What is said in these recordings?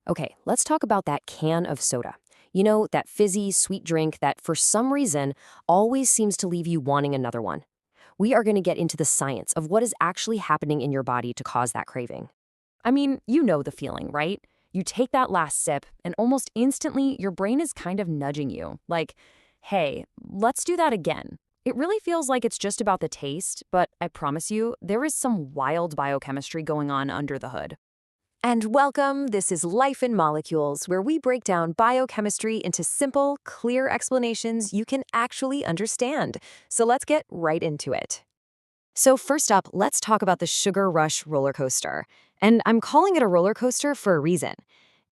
Okay, let's talk about that can of soda. You know, that fizzy, sweet drink that for some reason always seems to leave you wanting another one. We are going to get into the science of what is actually happening in your body to cause that craving. I mean, you know the feeling, right? You take that last sip, and almost instantly, your brain is kind of nudging you, like, hey, let's do that again. It really feels like it's just about the taste, but I promise you, there is some wild biochemistry going on under the hood. And welcome, this is Life in Molecules, where we break down biochemistry into simple, clear explanations you can actually understand. So let's get right into it. So first up, let's talk about the sugar rush roller coaster. And I'm calling it a roller coaster for a reason.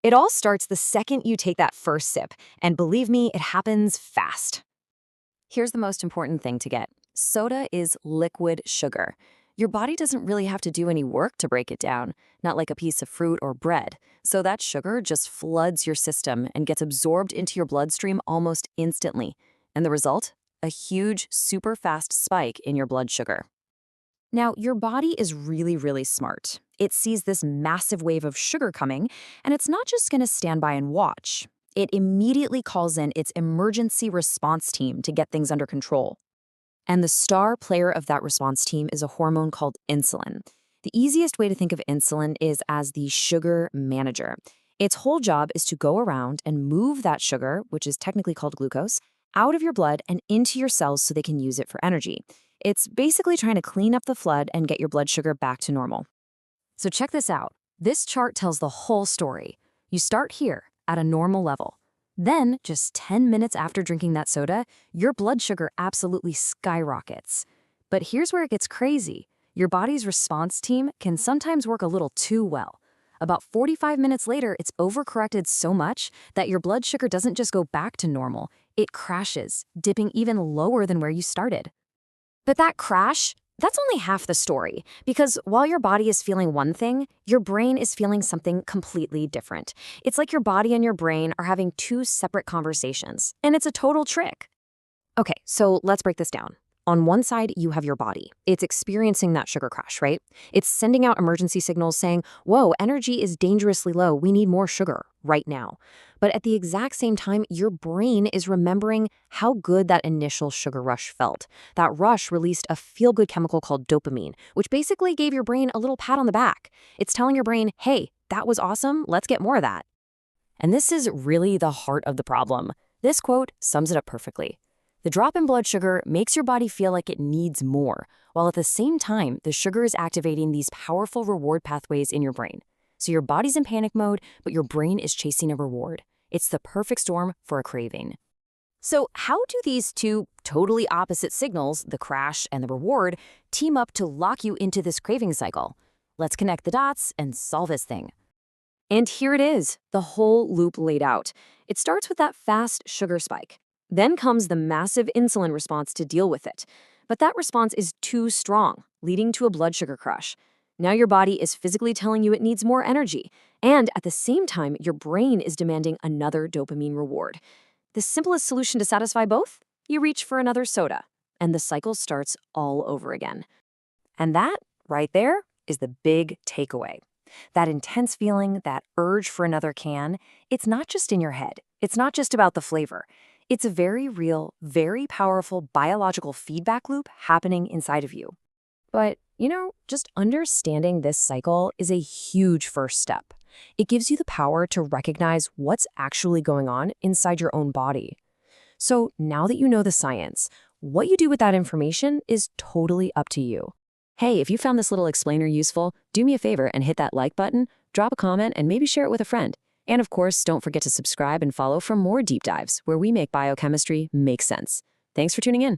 It all starts the second you take that first sip, and believe me, it happens fast. Here's the most important thing to get. Soda is liquid sugar. Your body doesn't really have to do any work to break it down, not like a piece of fruit or bread. So that sugar just floods your system and gets absorbed into your bloodstream almost instantly. And the result? A huge, super fast spike in your blood sugar. Now, your body is really smart. It sees this massive wave of sugar coming, and it's not just going to stand by and watch. It immediately calls in its emergency response team to get things under control. And the star player of that response team is a hormone called insulin. The easiest way to think of insulin is as the sugar manager. Its whole job is to go around and move that sugar, which is technically called glucose, out of your blood and into your cells so they can use it for energy. It's basically trying to clean up the flood and get your blood sugar back to normal. So check this out. This chart tells the whole story. You start here at a normal level. Then, just 10 minutes after drinking that soda, your blood sugar absolutely skyrockets. But here's where it gets crazy. Your body's response team can sometimes work a little too well. About 45 minutes later, it's overcorrected so much that your blood sugar doesn't just go back to normal, it crashes, dipping even lower than where you started. But that crash, that's only half the story, because while your body is feeling one thing, your brain is feeling something completely different. It's like your body and your brain are having two separate conversations, and it's a total trick. Okay, so let's break this down. On one side, you have your body. It's experiencing that sugar crash, right? It's sending out emergency signals saying, whoa, energy is dangerously low. We need more sugar right now. But at the exact same time, your brain is remembering how good that initial sugar rush felt. That rush released a feel-good chemical called dopamine, which basically gave your brain a little pat on the back. It's telling your brain, hey, that was awesome. Let's get more of that. And this is really the heart of the problem. This quote sums it up perfectly. The drop in blood sugar makes your body feel like it needs more, while at the same time, the sugar is activating these powerful reward pathways in your brain. So your body's in panic mode, but your brain is chasing a reward. It's the perfect storm for a craving. So how do these two totally opposite signals, the crash and the reward, team up to lock you into this craving cycle? Let's connect the dots and solve this thing. And here it is, the whole loop laid out. It starts with that fast sugar spike. Then comes the massive insulin response to deal with it. But that response is too strong, leading to a blood sugar crash. Now your body is physically telling you it needs more energy. And at the same time, your brain is demanding another dopamine reward. The simplest solution to satisfy both? You reach for another soda. And the cycle starts all over again. And that, right there, is the big takeaway. That intense feeling, that urge for another can, it's not just in your head. It's not just about the flavor. It's a very real, very powerful biological feedback loop happening inside of you. But, just understanding this cycle is a huge first step. It gives you the power to recognize what's actually going on inside your own body. So now that you know the science, what you do with that information is totally up to you. Hey, if you found this little explainer useful, do me a favor and hit that like button, drop a comment, and maybe share it with a friend. And of course, don't forget to subscribe and follow for more deep dives where we make biochemistry make sense. Thanks for tuning in.